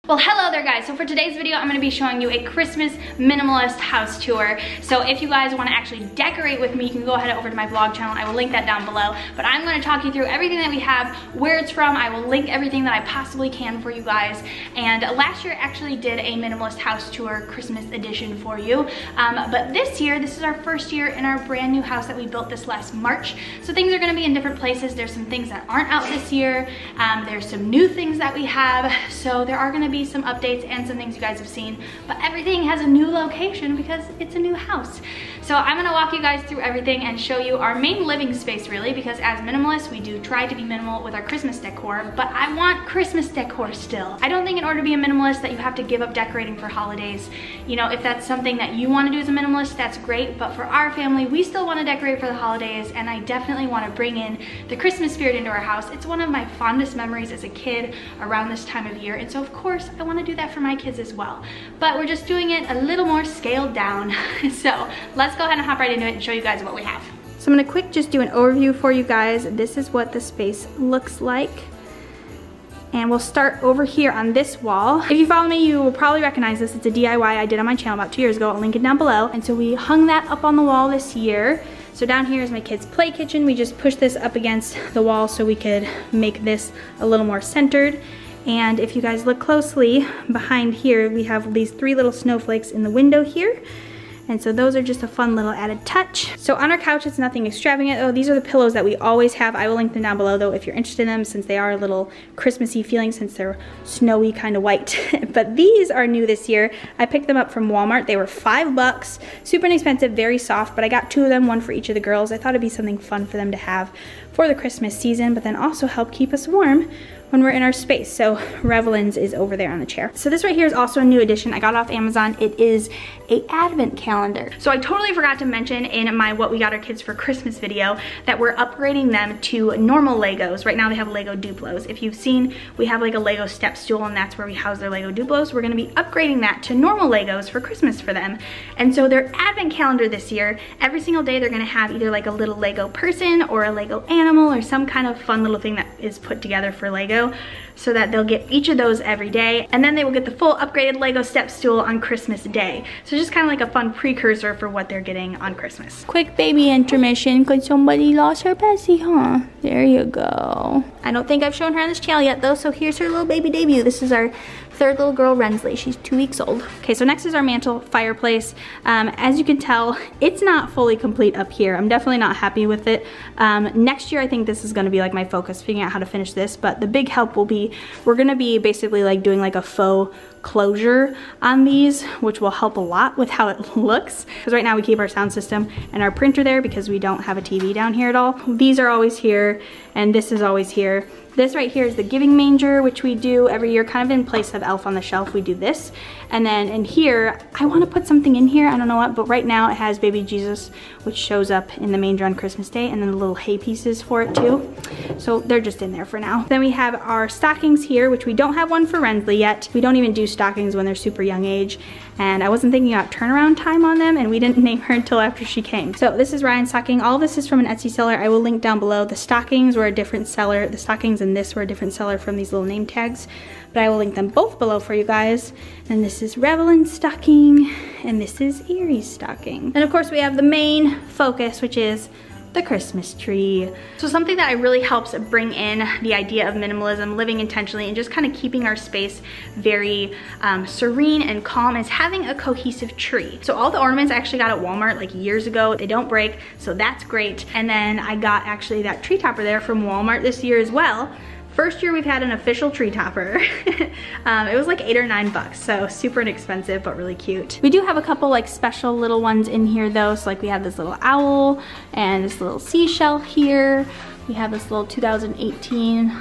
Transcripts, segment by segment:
Well, hello there guys. So for today's video, I'm gonna be showing you a Christmas minimalist house tour. So if you guys wanna actually decorate with me, you can go ahead over to my vlog channel. I will link that down below. But I'm gonna talk you through everything that we have, where it's from. I will link everything that I possibly can for you guys. And last year I actually did a minimalist house tour Christmas edition for you. But this year, this is our first year in our brand new house that we built this last March. So things are gonna be in different places. There's some things that aren't out this year. There's some new things that we have. So there are gonna be some updates and some things you guys have seen, but everything has a new location because it's a new house. So I'm gonna walk you guys through everything and show you our main living space really, because as minimalists, we do try to be minimal with our Christmas decor, but I want Christmas decor still. I don't think in order to be a minimalist that you have to give up decorating for holidays. You know, if that's something that you wanna do as a minimalist, that's great, but for our family, we still wanna decorate for the holidays, and I definitely wanna bring in the Christmas spirit into our house. It's one of my fondest memories as a kid around this time of year, and so of course, I wanna do that for my kids as well. But we're just doing it a little more scaled down. So let's go ahead and hop right into it and show you guys what we have. So I'm gonna just do an overview for you guys. This is what the space looks like. And we'll start over here on this wall. If you follow me, you will probably recognize this. It's a DIY I did on my channel about 2 years ago. I'll link it down below. And so we hung that up on the wall this year. So down here is my kids' play kitchen. We just pushed this up against the wall so we could make this a little more centered. And if you guys look closely, behind here, we have these 3 little snowflakes in the window here. And so those are just a fun little added touch. So on our couch, it's nothing extravagant. Oh, these are the pillows that we always have. I will link them down below though if you're interested in them, since they are a little Christmassy feeling since they're snowy kind of white. But these are new this year. I picked them up from Walmart. They were $5, super inexpensive, very soft, but I got 2 of them, 1 for each of the girls. I thought it'd be something fun for them to have for the Christmas season, but then also help keep us warm when we're in our space. So Revelin's is over there on the chair. So this right here is also a new addition. I got it off Amazon. It is a advent calendar. So I totally forgot to mention in my what we got our kids for Christmas video that we're upgrading them to normal Legos. Right now they have Lego Duplos. If you've seen, we have like a Lego step stool and that's where we house their Lego Duplos. We're gonna be upgrading that to normal Legos for Christmas for them. And so their advent calendar this year, every single day they're gonna have either like a little Lego person or a Lego animal or some kind of fun little thing that is put together for Lego, so that they'll get each of those every day, and then they will get the full upgraded Lego step stool on Christmas Day. So just kind of like a fun precursor for what they're getting on Christmas. Quick baby intermission because somebody lost her Bessie, huh? There you go. I don't think I've shown her on this channel yet though, so here's her little baby debut. This is our 3rd little girl, Rensley. She's 2 weeks old. Okay, so next is our mantle fireplace. As you can tell, it's not fully complete up here. I'm definitely not happy with it. Next year, I think this is gonna be like my focus, figuring out how to finish this, but the big help will be, we're gonna be basically like doing like a faux closure on these, which will help a lot with how it looks. Because right now we keep our sound system and our printer there because we don't have a TV down here at all. These are always here, and this is always here. This right here is the giving manger, which we do every year, kind of in place of Elf on the Shelf, we do this. And then in here, I wanna put something in here, I don't know what, but right now it has baby Jesus, which shows up in the manger on Christmas Day, and then the little hay pieces for it too. So they're just in there for now. Then we have our stockings here, which we don't have one for Rensley yet. We don't even do stockings when they're super young age. And I wasn't thinking about turnaround time on them, and we didn't name her until after she came. So this is Ryan's stocking. All of this is from an Etsy seller. I will link down below. The stockings were a different seller. The stockings and this were a different seller from these little name tags, but I will link them both below for you guys. And this is Revelin's stocking, and this is Erie's stocking. And of course we have the main focus, which is the Christmas tree. So something that really helps bring in the idea of minimalism, living intentionally, and just kind of keeping our space very serene and calm is having a cohesive tree. So all the ornaments I actually got at Walmart like years ago. They don't break, so that's great. And then I got actually that tree topper there from Walmart this year as well. First year we've had an official tree topper. It was like $8 or $9, so super inexpensive, but really cute. We do have a couple like special little ones in here though. So like we have this little owl and this little seashell here. We have this little 2018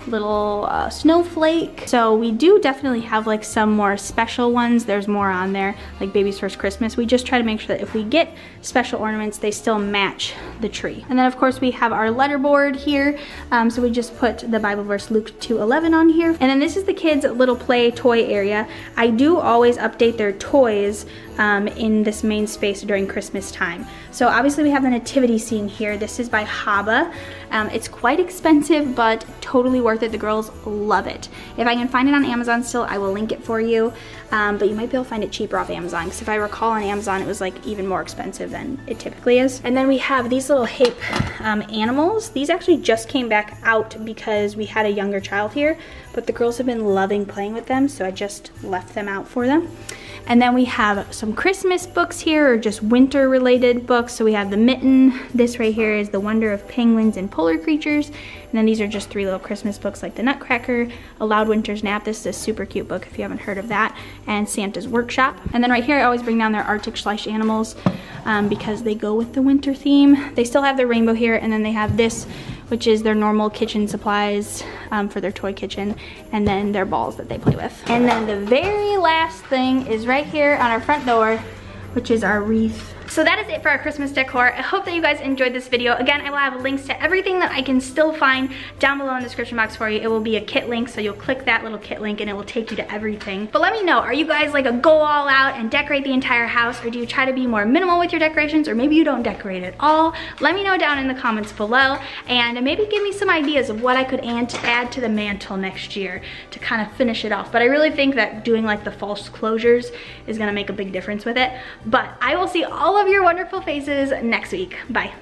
little snowflake. So we do definitely have like some more special ones. There's more on there, like Baby's First Christmas. We just try to make sure that if we get special ornaments, they still match the tree. And then of course we have our letterboard here. So we just put the Bible verse Luke 2:11 on here. And then this is the kids' little play toy area. I do always update their toys in this main space during Christmas time. So obviously we have the nativity scene here. This is by Haba. It's quite expensive, but totally worth it. The girls love it. If I can find it on Amazon still, I will link it for you. But you might be able to find it cheaper off Amazon, because if I recall on Amazon, it was like even more expensive than it typically is. And then we have these little hip animals. These actually just came back out because we had a younger child here, but the girls have been loving playing with them, so I just left them out for them. And then we have some Christmas books here, or just winter related books. So we have The Mitten. This right here is The Wonder of Penguins and Polar Creatures. And then these are just 3 little Christmas books, like The Nutcracker, A Loud Winter's Nap. This is a super cute book if you haven't heard of that. And Santa's Workshop. And then right here, I always bring down their Arctic Slush animals because they go with the winter theme. They still have their rainbow here, and then they have this, which is their normal kitchen supplies for their toy kitchen, and then their balls that they play with. And then the very last thing is right here on our front door, which is our wreath. So that is it for our Christmas decor. I hope that you guys enjoyed this video. Again, I will have links to everything that I can still find down below in the description box for you. It will be a kit link, so you'll click that little kit link and it will take you to everything. But let me know, are you guys like a go all out and decorate the entire house, or do you try to be more minimal with your decorations, or maybe you don't decorate at all? Let me know down in the comments below, and maybe give me some ideas of what I could add to the mantle next year to kind of finish it off. But I really think that doing like the false closures is gonna make a big difference with it. But I will see all of your wonderful faces next week. Bye.